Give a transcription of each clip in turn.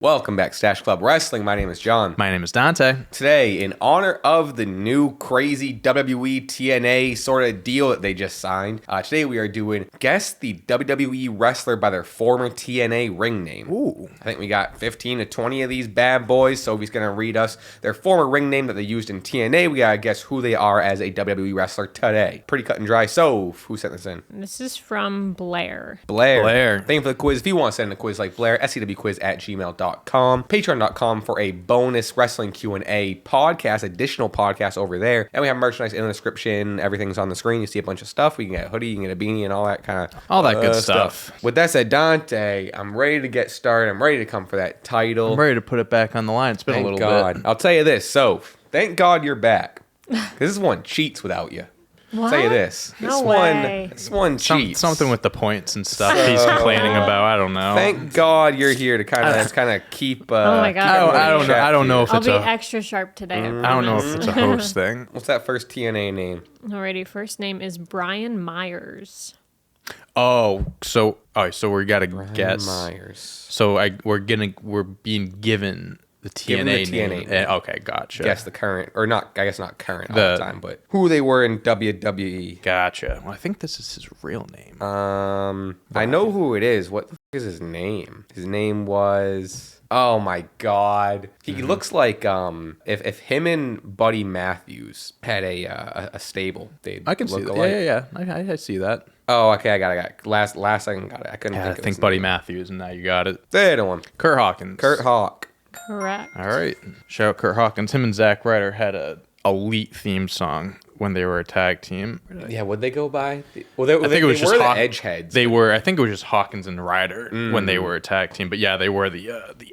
Welcome back, Stache Club Wrestling. My name is John. My name is Dante. Today, in honor of the new crazy WWE TNA sort of deal that they just signed, today we are doing Guess the WWE Wrestler by their former TNA ring name. Ooh. I think we got 15 to 20 of these bad boys, so he's going to read us their former ring name that they used in TNA. We got to guess who they are as a WWE wrestler today. Pretty cut and dry. So, who sent this in? This is from Blair. Blair. Thank you for the quiz. If you want to send a quiz like Blair, scwquiz@gmail.com. Patreon.com for a bonus wrestling Q&A podcast, additional podcast over there. And we have merchandise in the description. Everything's on the screen. You see a bunch of stuff. We can get a hoodie, you can get a beanie, and all that kind of all that good stuff. With that said, Dante, I'm ready to get started. I'm ready to come for that title. I'm ready to put it back on the line. It's been a little bit. I'll tell you this. So, thank God you're back. Because this one cheats without you. What? I'll tell you this. No way. This one cheats. Something with the points and stuff he's complaining about. I don't know. Thank God you're here to kind of keep. Oh my God. I don't know if I'll it's be extra sharp today. I don't know if it's a host thing. What's that first TNA name? Alrighty, first name is Brian Myers. So we gotta guess. Myers. So we're being given the TNA name. Okay, gotcha. Guess the current, or not? I guess not current all the time, but who they were in WWE. Gotcha. Well, I think this is his real name. I know who it is. What the fuck is his name? His name was. Oh my God. He looks like if him and Buddy Matthews had a stable, they'd I can see look that. alike. Yeah. I see that. Oh, okay. I got it. Last second got it. I couldn't think of his Buddy name. Matthews, and now you got it. They're the one. Kurt Hawkins. Kurt Hawk. Correct. All right. Shout out Kurt Hawkins. Him and Zack Ryder had a elite theme song when they were a tag team. Yeah, what'd they go by? I think it was just the Edgeheads. I think it was just Hawkins and Ryder when they were a tag team. But yeah, they were the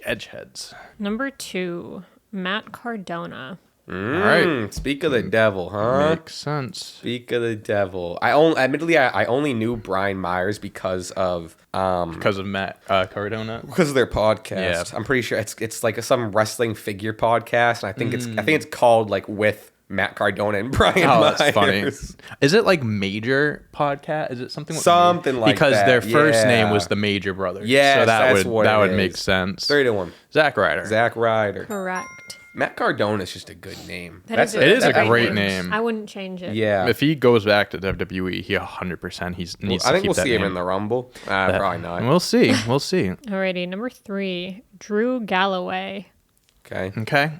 Edgeheads. Number 2, Matt Cardona. All right. Speak of the devil, huh? Makes sense. Speak of the devil. I only knew Brian Myers because of Matt Cardona. Because of their podcast. Yeah. I'm pretty sure it's like some wrestling figure podcast, and I think it's called like with Matt Cardona and Brian Myers. That's funny. Is it like Major Podcast? Is it something like like because that? their first name was the Major Brothers. Yeah, so that's what that it would is. make sense. 3-1. Zack Ryder. Zack Ryder. Correct. Matt Cardona is just a good name. It is a great works. name. I wouldn't change it. Yeah. If he goes back to WWE, he 100% needs to keep that I think we'll see him name. in the Rumble. Probably not. We'll see. Alrighty, number 3, Drew Galloway. Okay.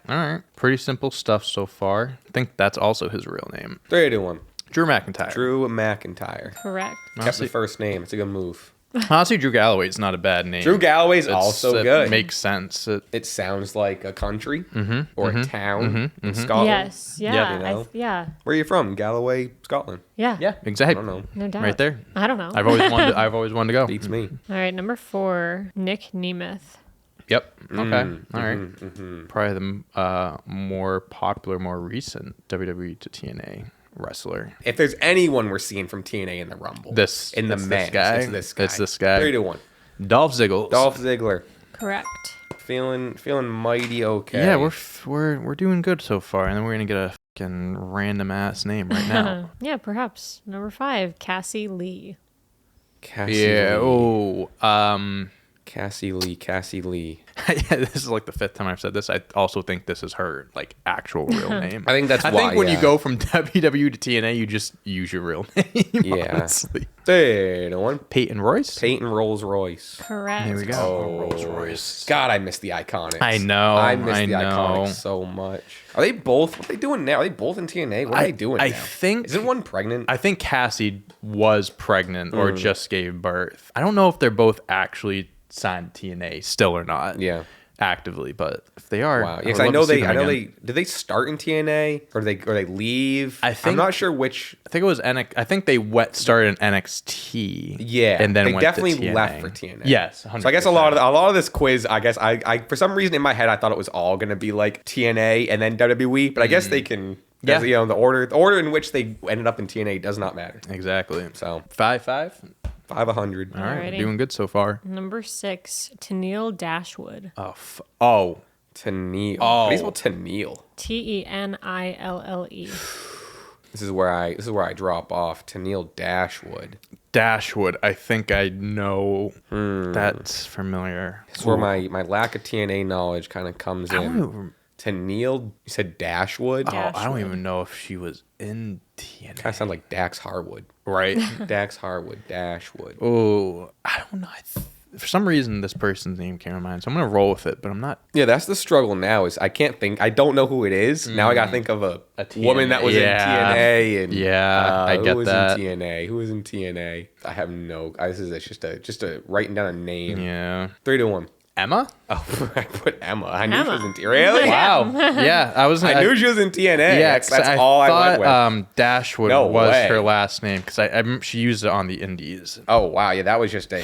All right. Pretty simple stuff so far. I think that's also his real name. 3-1. Drew McIntyre. Drew McIntyre. Correct. Kept the first name. It's a good move. Honestly, Drew Galloway is not a bad name. Drew Galloway's also good. It makes sense. It sounds like a country or a town in Scotland. Yes. Yeah. Yeah, you know? Yeah. Where are you from? Galloway, Scotland. Yeah. Yeah, exactly. I don't know. No doubt. Right there. I don't know. I've always wanted to go. Beats me. All right, number 4, Nick Nemeth. Yep. Okay. All right. Probably the more popular, more recent WWE to TNA wrestler. If there's anyone we're seeing from TNA in the Rumble, It's it's this guy. It's this guy. 3-1. Dolph Ziggler. Dolph Ziggler. Correct. Feeling mighty okay. Yeah, we're doing good so far, and then we're gonna get a fucking random ass name right now. Yeah, perhaps. Number 5, Cassie Lee. Cassie Yeah. Lee. Oh. Cassie Lee. Yeah, this is like the 5th time I've said this. I also think this is her like actual real name. I think that's I why. think when you go from WWE to TNA, you just use your real name. Yeah. Honestly. 3-1. Peyton Royce. Peyton Rolls Royce. Correct. There we go. Oh, Rolls Royce. God, I miss the Iconics. I know. I miss the know. Iconics so much. Are they both? What are they doing now? Are they both in TNA? What are they doing I now? think Isn't one pregnant? I think Cassie was pregnant or just gave birth. I don't know if they're both actually signed to TNA still or not. Yeah. Actively, but if they are, Wow. would Because I love know to see they. them I know again. they. Did they start in TNA or they leave? I I'm think- not sure which. I think it was I think they started in NXT. Yeah, and then they went definitely to TNA. left for TNA. Yes, 100%. So I guess a lot of this quiz, I guess I for some reason in my head I thought it was all gonna be like TNA and then WWE, but I guess they can. Yeah. You know, the order in which they ended up in TNA does not matter. Exactly. So 5-5. 500. All right, Alrighty. doing good so far. Number 6, Tennille Dashwood. Tennille. Oh. How do you spell Tennille? Tennille. This is where I drop off. Tennille Dashwood. Dashwood. I think I know. That's familiar. This is where my lack of TNA knowledge kind of comes in. Ooh. Tennille, you said Dashwood? Oh, I don't even know if she was in TNA. Kind of sound like Dax Harwood. Right. Dax Harwood, Dashwood. Oh, I don't know. For some reason, this person's name came to mind, so I'm gonna roll with it. But I'm not. Yeah, that's the struggle now. Is I can't think. I don't know who it is. Now I gotta think of a woman that was in TNA. And I get who was that. in TNA? Who was in TNA? I have no. This is just a writing down a name. Yeah. 3-1. Emma? Oh, I put Emma. I knew she was in TNA. Emma. Really? Wow. Yeah, I knew she was in TNA. Yeah, that's all I went with. Dashwood was her last name because I remember she used it on the Indies. Oh wow, yeah, that was just a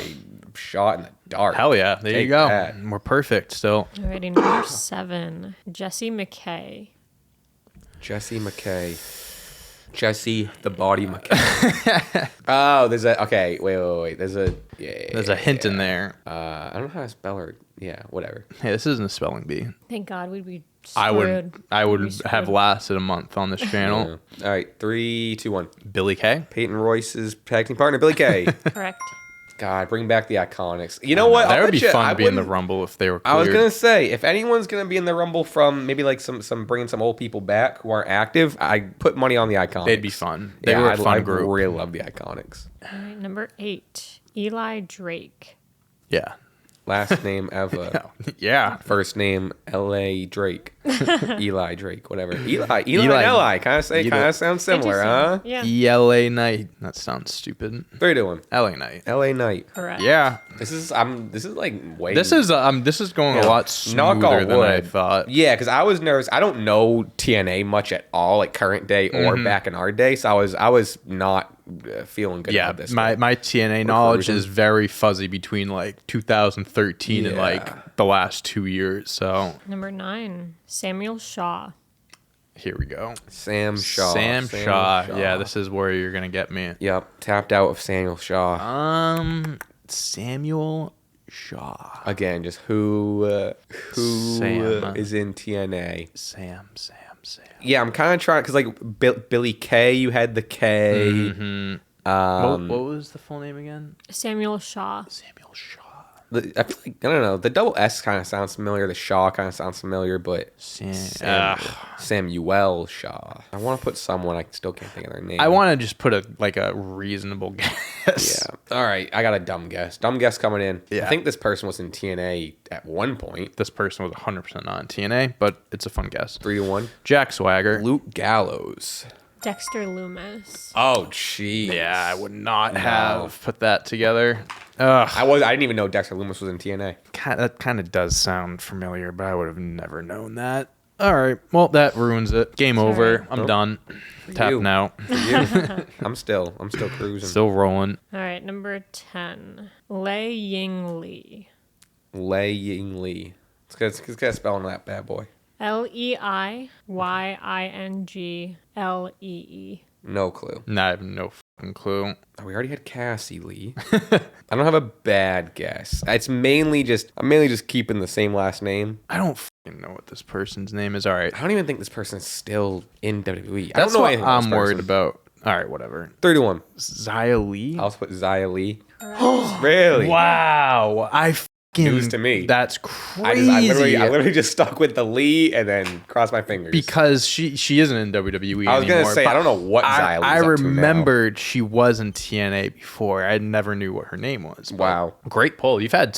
shot in the dark. Hell yeah, there Take you go. that. We're perfect still. Alrighty, number 7, Jessie McKay. Jesse McKay. Jesse the Body McKay. Oh, there's a wait. There's a hint in there. I don't know how to spell her. Yeah, whatever. Hey, this isn't a spelling bee. Thank God we'd be screwed. I would We'd be have screwed. lasted a month on this channel. All right, 3, 2, 1. Billy Kay. Peyton Royce's tag team partner, Billy Kay. Correct. God, bring back the Iconics. You know what? That I'll would bet be you fun I to be in the wouldn't- Rumble if they were cleared. I was gonna say, if anyone's gonna be in the Rumble from maybe like some bringing some old people back who aren't active, I put money on the Iconics. They'd be fun. They were a fun I group. really love the Iconics. Alright, number 8, Eli Drake. Yeah. Last name Eva. Yeah. First name L.A. Drake. Eli Drake, whatever. Eli and Eli. Kind of sounds similar, huh? Yeah. ELA Knight. That sounds stupid. 3-1. LA Knight. L.A. Knight. Correct. Yeah. This is like way. This is going a lot smoother than I thought. Yeah, because I was nervous. I don't know TNA much at all, like current day or back in our day. So I was not feeling good Yeah, about this. my TNA knowledge is very fuzzy between like 2013 and like the last 2 years. So Number 9, Samuel Shaw. here we go. Sam Shaw. Sam Shaw. Yeah, this is where you're gonna get me. Yep, tapped out of Samuel Shaw. Samuel Shaw. Again, just who Sam. is in TNA? Sam. Yeah, I'm kind of trying because like Billy Kay, you had the K. What was the full name again? Samuel Shaw. Samuel Shaw. I feel like, I don't know. The double S kind of sounds familiar. The Shaw kind of sounds familiar, but Samuel Shaw. I want to put someone. I still can't think of their name. I want to just put a reasonable guess. Yeah. All right. I got a dumb guess. Dumb guess coming in. Yeah. I think this person was in TNA at one point. This person was 100% not in TNA, but it's a fun guess. 3-1. Jack Swagger. Luke Gallows. Dexter Loomis. Oh, jeez. Yeah, I would not have put that together. Ugh. I didn't even know Dexter Loomis was in TNA. That kind of does sound familiar, but I would have never known that. All right. Well, that ruins it. Game over. right. I'm done. Tapping out. I'm still cruising. Still rolling. All right, number 10, Lei Ying Lee. Lei Ying Lee. Let's get a spell on that bad boy. Leiyinglee. No clue. Nah, I have no fucking clue. Oh, we already had Cassie Lee. I don't have a bad guess. I'm mainly just keeping the same last name. I don't fucking know what this person's name is. All right. I don't even think this person is still in WWE. I That's don't know what anything about this I'm worried person. about. All right, whatever. 3-1. Zia Lee? I'll put Zia Lee. Really? Wow. I fucking... News to me. That's crazy. I literally just stuck with the Lee and then crossed my fingers. Because she isn't in WWE I was anymore. gonna say, but I don't know what Zia Lee's I up to now. remembered she was in TNA before. I never knew what her name was. But Wow. Great pull. You've had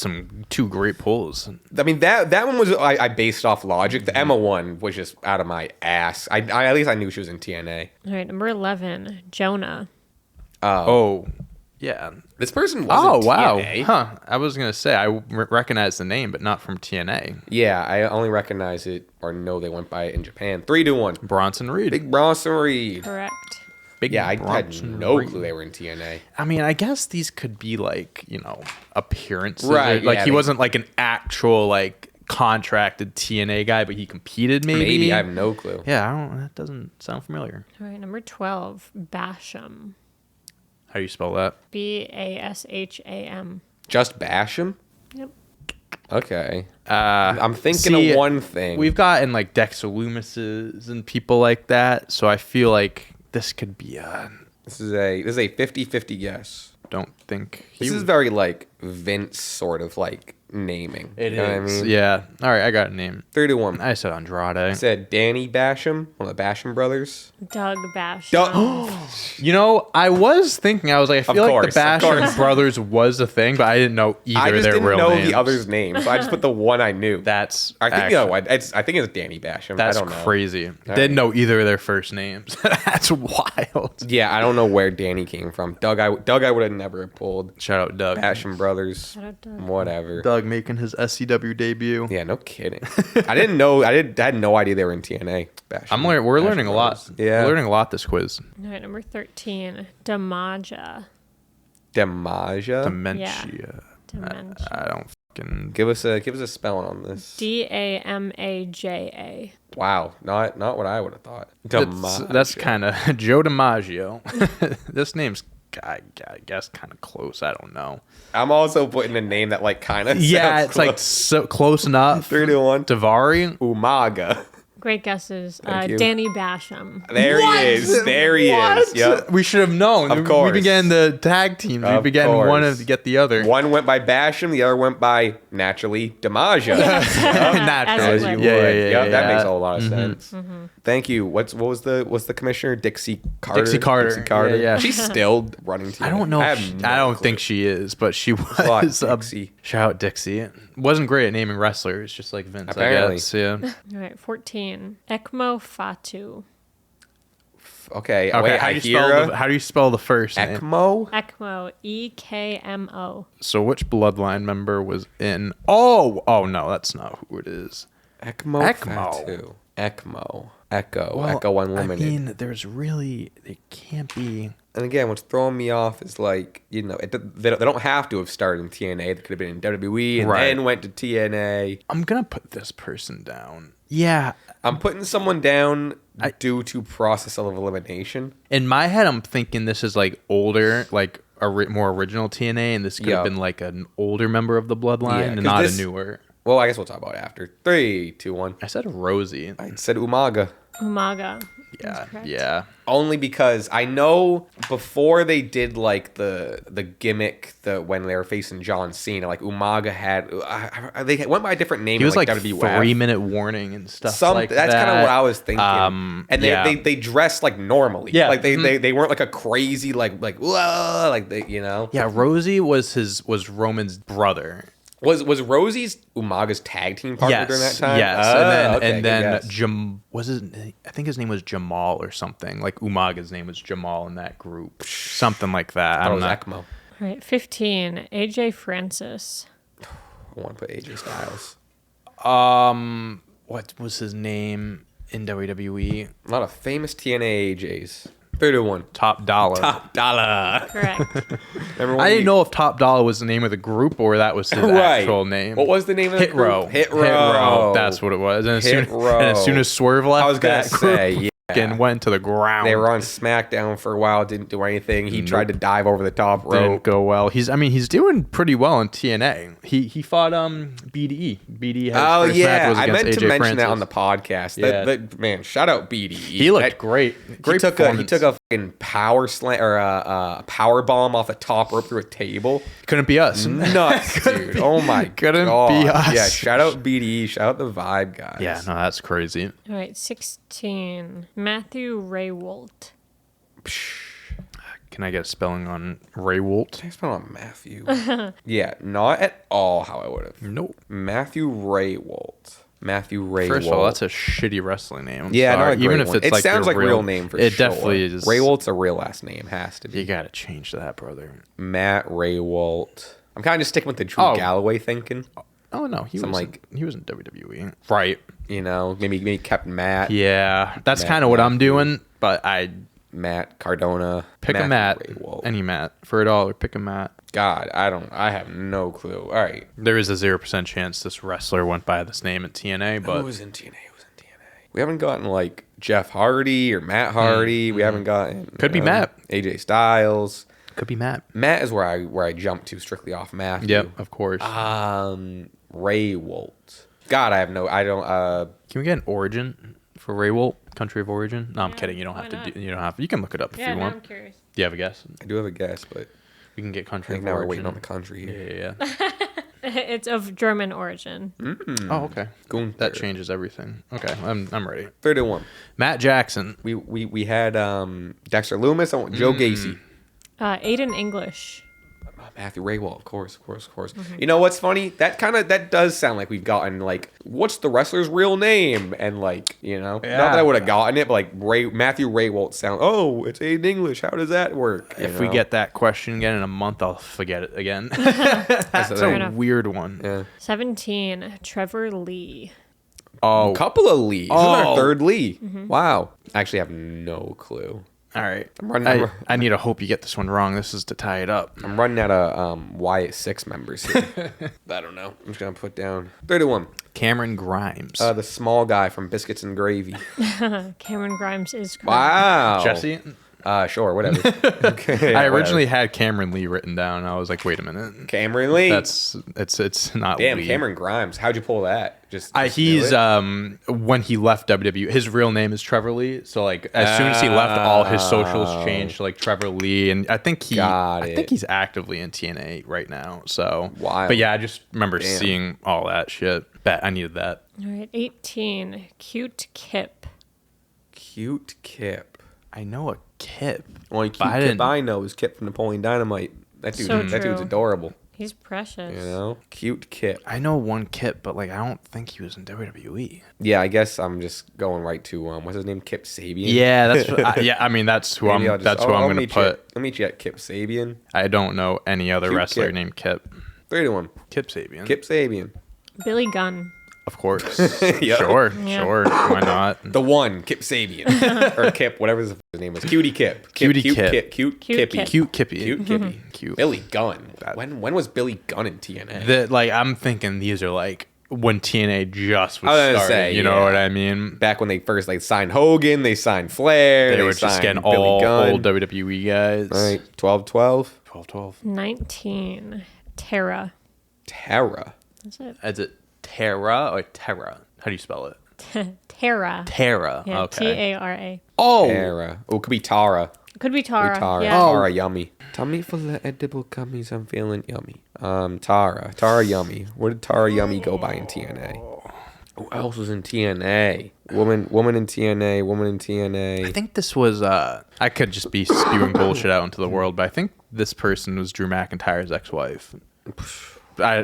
two great pulls. I mean, that one was I based off logic. The Emma one was just out of my ass. I at least I knew she was in TNA. All right, number 11, Jonah. Oh, yeah. This person was in wow. TNA. Huh. I was going to say, I recognize the name, but not from TNA. Yeah, I only recognize it or know they went by it in Japan. 3-1. Bronson Reed. Big Bronson Reed. Correct. Big Yeah, I had Bronson no Reed. clue they were in TNA. I mean, I guess these could be like, appearances. Right, Like yeah, he they- wasn't like an actual contracted TNA guy, but he competed maybe. Maybe I have no clue. Yeah, that doesn't sound familiar. All right, number 12, Basham. How do you spell that? Basham. Just Basham? Yep. Okay. I'm thinking of one thing. We've gotten like Dexter Loomis's and people like that, so I feel like This could be This is a 50-50 guess. Don't think This is very like Vince sort of like naming. It you know is. what I mean? Yeah. All right, I got a name. 3-1. I said Andrade. I said Danny Basham, one of the Basham brothers. Doug Basham. You know, I was thinking, I was like, I feel like the Of course. Basham brothers was a thing, but I didn't know either I of just their didn't real know names. the other's name, so I just put the one I knew. That's I think actually- I think it's Danny Basham. That's I don't know. crazy. Didn't know either of their first names. That's wild. Yeah, I don't know where Danny came from. Doug, I would have never pulled. Shout out Doug. Basham brothers. Shout out Doug. Whatever. Doug making his SCW debut. Yeah, no kidding. I didn't know. I had no idea they were in TNA. Basham, We're Basham learning a lot. brothers. Yeah. We're learning a lot this quiz. All right, number 13. Damaja. Damaja. Dementia. Dementia. I don't fucking. Give us a spelling on this. Damaja. Wow, not what I would have thought. That's kind of Joe DiMaggio. This name's, I guess, kind of close. I don't know. I'm also putting a name that like kind of Yeah, it's like so close enough. 3-1. Davari. Umaga. Great guesses. Thank you. Danny Basham. There he is. There he is. Yep. We should have known. Of course. We've been getting the tag teams. We've Of been getting one course. to get the other. One went by Basham, the other went by naturally Damaja. Naturally. As As you you would. would. Yeah, Yep, that yeah. makes a lot of sense. Thank you. What was the commissioner? Dixie Carter. Dixie Carter. Yeah, yeah. She's still running TNA. I don't know. have I no don't clue. think she is, but she Fuck was. Dixie. Shout out Dixie. Wasn't great at naming wrestlers, just like Vince. Apparently. I guess. Yeah. All right, 14. Ekmo Fatu. Okay. Okay. Wait, how do you spell the first name? ECMO? Ekmo. EKMO. So which bloodline member was in? Oh no, that's not who it is. ECMO. ECMO. Fatu. ECMO. Echo. Well, Echo Unlimited. I mean, it can't be. And again, what's throwing me off is like, they don't have to have started in TNA. They could have been in WWE and Right. then went to TNA. I'm gonna put this person down. Yeah. I'm putting someone down due to process of elimination. In my head, I'm thinking this is like older, like more original TNA, and this could have been like an older member of the bloodline, Yeah, and 'cause not this- a newer. Well, I guess we'll talk about it after. 3, 2, 1. I said Rosie. I said Umaga. Umaga. Yeah, That's correct. yeah. Only because I know before they did like the gimmick when they were facing John Cena, like Umaga had they went by a different name. He was like WWF. 3-minute warning and stuff like that. That's kind of what I was thinking. And yeah. they dressed like normally. Yeah. Like they weren't like a crazy like whoa, like they, Yeah, Rosie was Roman's brother. Was Rosie's Umaga's tag team partner during that time? Yes, Oh, okay, and then good guess. I think his name was Jamal or something. Like Umaga's name was Jamal in that group, something like that. I I'm was not. ECMO. All right, 15. AJ Francis. I want to put AJ Styles. What was his name in WWE? A lot of famous TNA AJs. 3 to 1. Top Dollar. Top dollar. Correct. Remember when I didn't know if Top Dollar was the name of the group or that was his actual name. What was the name of the Hit Row. group? Hit Row. That's what it was. And Hit Row. as soon as Swerve left, I was gonna that group say, yeah. fucking went to the ground. They were on SmackDown for a while, didn't do anything. He tried to dive over the top Didn't rope. go well. He's doing pretty well in TNA. He fought BDE. BDE had Oh his first match yeah, was I against meant to AJ mention Francis. that on the podcast. Yeah. Man, shout out BDE. He looked great. Great he performance. took a fucking power slam or a power bomb off a top rope through a table. Couldn't be us. Nuts, dude. Oh my Couldn't god. be us. Yeah, shout out BDE. Shout out the Vibe guys. Yeah, no, that's crazy. All right, 16. Matthew Raywalt. Can I get a spelling on Raywalt? I spelled on Matthew. Yeah, not at all how I would have. Nope. Matthew Raywalt. Matthew Raywalt. First of all, that's a shitty wrestling name. I'm yeah, sorry. not a great even if one. it's It like sounds your like real name for it sure. definitely is. Raywalt's a real last name. Has to be. You gotta change that, brother. Matt Raywalt. I'm kind of just sticking with the Drew Oh. Galloway thinking. Oh no, he Some, was like- he was in WWE. Right. You know, maybe Captain Matt. Yeah, that's Matt kind of what I'm Matthew. doing. But I Matt Cardona. pick a Matt, Raywalt. any Matt for $1. Pick a Matt. God, I have no clue. All right. There is a 0% chance this wrestler went by this name at TNA, but Who was in TNA? We haven't gotten like Jeff Hardy or Matt Hardy. We haven't gotten Could be Matt. AJ Styles. could be Matt. Matt is where I jumped to strictly off Matthew. Yep, of course. Raywalt. God, I don't. Can we get an origin for Ray Wolt, country of origin? No, I'm Yeah, kidding. You don't why have to. not? You don't have. You can look it up if Yeah, you now I'm want. curious. Do you have a guess? I do have a guess, but We can get I country think of now we're origin. waiting on the country here. Yeah. It's of German origin. Oh, okay. Gunther. That changes everything. Okay, I'm ready. 31. Matt Jackson. We had Dexter Loomis. I want Joe Gacy. Aiden English. Matthew Raywall, of course. You know what's funny? That does sound like we've gotten like, what's the wrestler's real name? And like, not that I would have gotten it, but like Matthew Raywalt sound. Oh, it's Aiden English. How does that work? If we get that question again in a month, I'll forget it again. That's It's a weird one. Yeah. 17. Trevor Lee. Oh, A couple of Lees. This is our Oh. third Lee. Wow. I actually have no clue. all right. running- I need to hope you get this one wrong. This is to tie it up. I'm running out of Wyatt 6 members here. I don't know. I'm just going to put down 31. Cameron Grimes. The small guy from Biscuits and Gravy. Cameron Grimes is correct. Wow. Jesse. Sure, whatever. Okay. I originally had Cameron Lee written down. I was like, wait a minute. Cameron Lee. It's not Damn, Lee. Cameron Grimes. How'd you pull that? Just He's do it? when he left WWE, his real name is Trevor Lee. So like as soon as he left, all his socials changed to like Trevor Lee, and I think he's actively in TNA right now. So Wild. But yeah, I just remember Damn. seeing all that shit. Bet I needed that. All right. 18. Cute Kip. Cute Kip. I know a Kip. Only But cute I Kip didn't- I know is Kip from Napoleon Dynamite. That dude's true. adorable. He's precious. Cute Kip. I know one Kip, but like I don't think he was in WWE. Yeah, I guess I'm just going right to what's his name, Kip Sabian. Yeah, that's I mean that's who Maybe I'm. That's who I'm gonna put. I'll meet you at Kip Sabian. I don't know any other Cute wrestler Kip. named Kip. 31. Kip Sabian. Kip Sabian. Billy Gunn. Of course. Yeah. Sure. Yeah. Sure. Why not? The one, Kip Sabian. Or Kip, whatever his name was. Cutie Kip. Cutie Cute Kip. Cute Cute Kippy. Kip. Cute Kippy. Cute Kippy. Cute. Billy Gunn. When was Billy Gunn in TNA? That like I'm thinking these are like when TNA just was I was gonna starting. say, You know yeah. what I mean? Back when they first signed Hogan, they signed Flair. They were just signed getting Billy all Gunn. old WWE guys. All right, 12-12. 12-12. 19. Tara. Tara. That's it. Is it Terra or Terra? How do you spell it? Tara. Terra. Yeah. Okay. T-A-R-A. Oh. Tara. Oh, it could be Tara. Could be Tara. Tara. Yeah. Tara, yummy. Tummy full of edible gummies. I'm feeling yummy. Tara. Tara Yummy. Where did Tara Yummy go by in TNA? Who else was in TNA? Woman in TNA. Woman in TNA. I think this was I could just be spewing bullshit out into the world, but I think this person was Drew McIntyre's ex-wife. I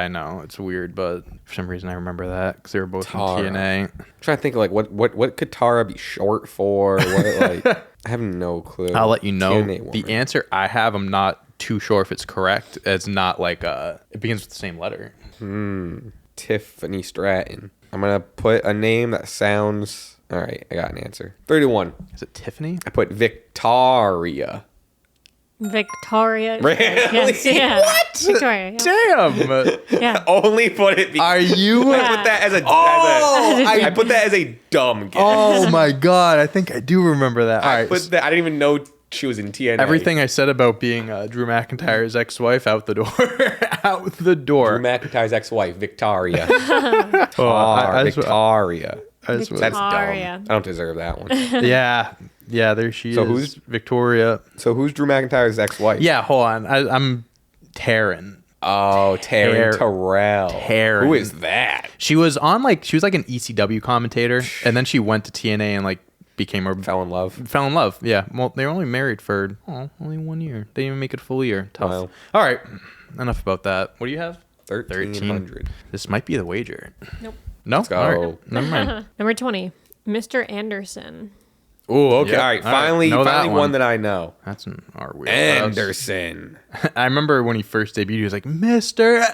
know it's weird, but for some reason I remember that because they were both Tara. in TNA. I'm trying to think like what could Tara be short for? What, like I have no clue. I'll let you know. TNA The woman. answer I have, I'm not too sure if it's correct. It's not like it begins with the same letter. Tiffany Stratton. I'm gonna put a name that sounds. All right, I got an answer. 31. Is it Tiffany? I put Victoria. Victoria. Really? Yes, yeah. What? Victoria. Yeah. Damn. Yeah. Only put it. Are you? I put that as a. Oh, I put that as a dumb guess. Oh my god! I think I do remember that. All I right. put that. I didn't even know she was in TNA. Everything I said about being Drew McIntyre's ex-wife out the door. Out the door. Drew McIntyre's ex-wife, Victoria. I just- Victoria. I just- That's dumb. Victoria. I don't deserve that one. yeah. There she So is. who's- Victoria? So who's Drew McIntyre's ex-wife? Yeah, hold on. I'm Taryn. Oh, Taryn Terrell. Taryn. Who is that? She was an ECW commentator, and then she went to TNA and like became a Fell in love. fell in love. Yeah. Well, they were only married for only 1 year. They didn't even make it a full year. Tough. Wow. All right. Enough about that. What do you have? 1300. This might be the wager. Nope. No. Let's go. All right. Never mind. Number 20. Mr. Anderson. Oh, okay. Yep. All right. All right. Finally, Know that finally one. one that I know. That's in our wheelhouse. Anderson. I remember when he first debuted, he was like, Mr.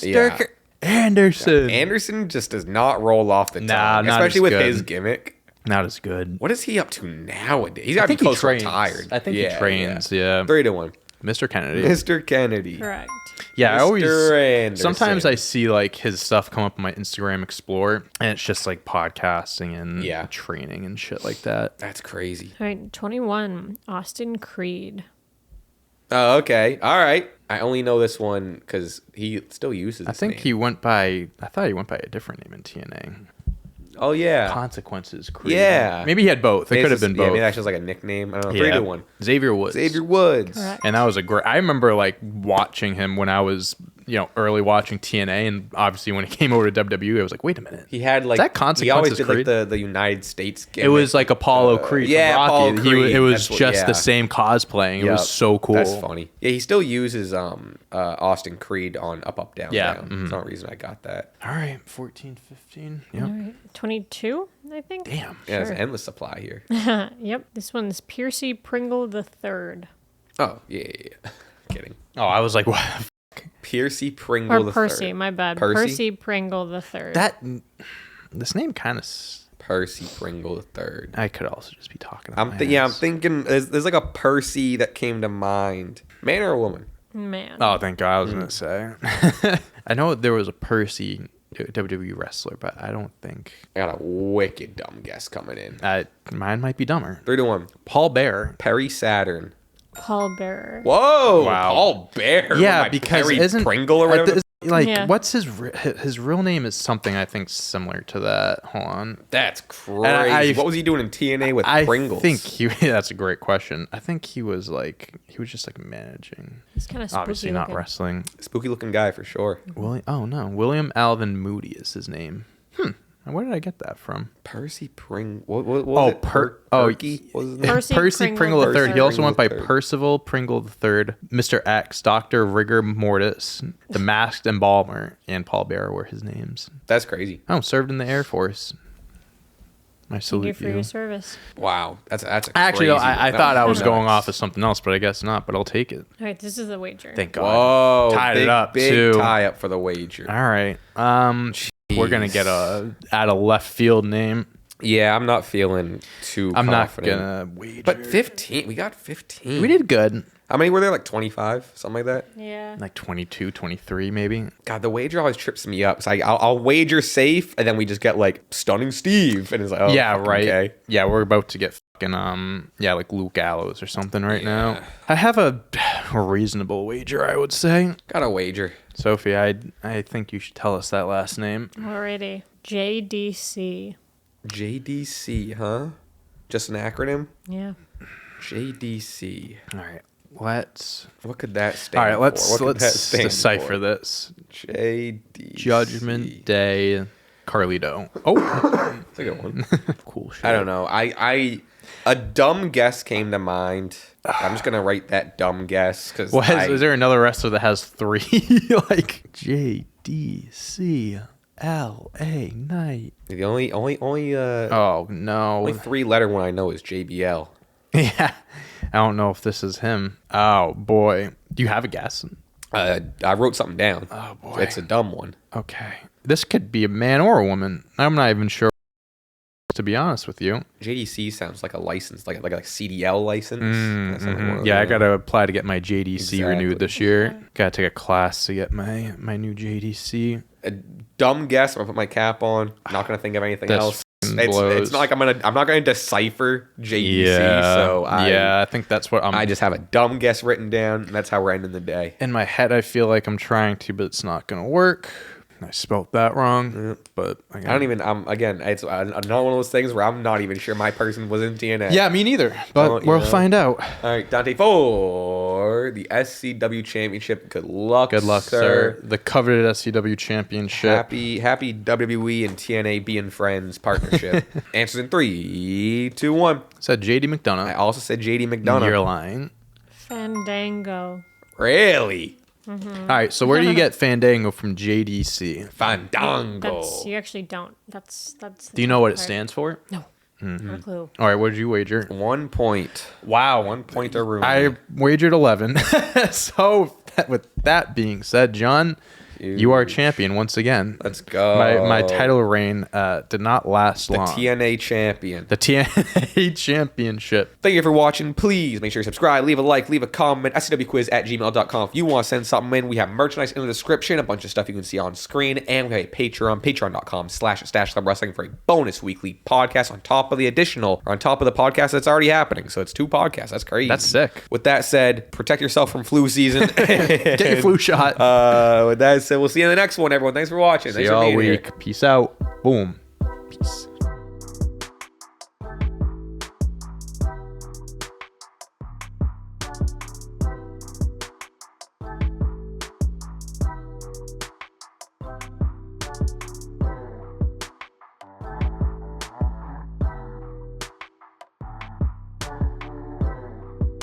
Yeah. Anderson. Anderson just does not roll off the Nah, tongue, not especially as with good. his gimmick. Not as good. What is he up to nowadays? He's got to be think he close to trains. retired. I think he trains, yeah. 3-1. Mr. Kennedy. Mr. Kennedy. Correct. Yeah, I always. Mr. Anderson. Sometimes I see like his stuff come up on my Instagram Explore, and it's just like podcasting and Yeah. training and shit like that. That's crazy. All right. 21. Austin Creed. Oh, okay. All right. I only know this one because he still uses. I think name. he went by. I thought he went by a different name in TNA. Oh yeah. Consequences Creed. Yeah. Maybe he had both. It could have been Yeah, both. maybe that's just like a nickname. I don't know. 3 to 1. Xavier Woods. Xavier Woods. Correct. And that was a great. I remember like watching him when I was, early watching TNA, and obviously when he came over to WWE, I was like, wait a minute. He had like Is that Consequences he always did Creed? like the United States gimmick. It was like Apollo Creed. yeah, from Rocky. Apollo Creed. It was That's what- just yeah. the same cosplaying. It was so cool. That's funny. Yeah, he still uses Austin Creed on Up Down Yeah, Down. That's the only reason I got that. All right, 14, 15. Yep. All right. 22, I think. Damn. Yeah, there's an Sure. endless supply here. Yep. This one's Piercy Pringle the Third. Oh yeah. Kidding. Oh, I was like, what? Piercy Pringle Or the Percy, Third. my bad. Percy? Percy Pringle the Third. This name kind of. Percy Pringle the Third. I could also just be talking. I'm thinking. There's like a Percy that came to mind. Man or a woman? Man. Oh, thank God! I was gonna say. I know there was a Percy WWE wrestler, but I don't think I got a wicked dumb guess coming in. mine might be dumber. 3 to 1. Paul Bear. Perry Saturn. Paul Bearer. Whoa! Wow. Paul Bear. Yeah, My because Perry isn't Pringle or whatever. Yeah. what's his real name is something I think similar to that. Hold on. That's crazy. What was he doing in TNA with Pringles? I think that's a great question. I think he was just like managing. He's kind of spooky Obviously not looking. wrestling. Spooky looking guy for sure. William Alvin Moody is his name. Where did I get that from? Percy Pringle. What was it? Perky? What was his name? Percy Pringle Pringle III. He also went by Pringle III. Percival Pringle III, Mr. X, Dr. Rigor Mortis, the Masked Embalmer, and Paul Bearer were his names. That's crazy. Oh, served in the Air Force. I Thank salute you for your you. service. Wow. That's a Actually, crazy. I thought I was nuts. going off of something else, but I guess not. But I'll take it. All right, this is the wager. Thank God. Whoa. Tied big, it up Big too. tie up for the wager. All right. We're gonna get a out of left field name. Yeah, I'm not feeling too I'm confident. not gonna wager. But 15. We got 15. we did good. How many were there? Like 25? Something like that? Yeah. Like 22, 23 maybe. God, the wager always trips me up. So I'll wager safe, and then we just get like Stunning Steve. And it's like, oh, Yeah, fucking right. okay. Yeah, we're about to get fucking like Luke Gallows or something right now. I have a reasonable wager, I would say. Got a wager. Sophie, I think you should tell us that last name. Alrighty. JDC. JDC, huh? Just an acronym? Yeah. JDC. All right. Let's What could that stand All right, for? let's What could that stand decipher for? this. JDC. Judgment Day Carlito. Oh, That's a good one. cool shit. I don't know. A dumb guess came to mind. I'm just gonna write that dumb guess because Is there another wrestler that has 3 like JDC LA Knight? the only Oh no. only 3-letter one I know is JBL. Yeah. I don't know if this is him. Oh boy. Do you have a guess? I wrote something down. Oh boy. It's a dumb one. Okay. This could be a man or a woman. I'm not even sure, to be honest with you. JDC sounds like a license, like a CDL license. That sounds like one of Yeah, I those. gotta apply to get my JDC Exactly. renewed this year. Gotta take a class to get my new JDC. A dumb guess. I'm gonna put my cap on. Not gonna think of anything This else. fucking It's blows. not like I'm not gonna decipher JDC. Yeah. So I think that's what I just have a dumb guess written down, and that's how we're ending the day. in my head. I feel like I'm trying to, but it's not gonna work. I spelt that wrong, but I don't even. It's another one of those things where I'm not even sure my person was in TNA. Yeah, me neither. But Well, you we'll know. find out. All right, Dante, for the SCW Championship. Good luck, Good luck, sir. The coveted SCW championship. Happy WWE and TNA being friends partnership. Answers in 3, 2, 1. Said JD I McDonough. also said JD McDonough. You're lying. Fandango. Really? All right, so where do you get Fandango from JDC? Fandango. You actually don't. That's. Do you know what it part. stands for? No. No clue. All right, what did you wager? 1 point. Wow. 1 point to ruin. I wagered 11. So with that being said, John, you are champion once again. Let's go. My title reign did not last The long. TNA champion. The TNA championship. Thank you for watching. Please make sure you subscribe, leave a like, leave a comment. scwquiz@gmail.com. If you want to send something in, we have merchandise in the description, a bunch of stuff you can see on screen, and we have a Patreon, patreon.com/Stache Club Wrestling for a bonus weekly podcast on top of the podcast that's already happening. So it's 2 podcasts. That's crazy. That's sick. With that said, protect yourself from flu season. Get your flu shot. With that said, we'll see you in the next one, everyone. Thanks for watching. See Thanks you for all being here. week. Peace out. Boom. Peace.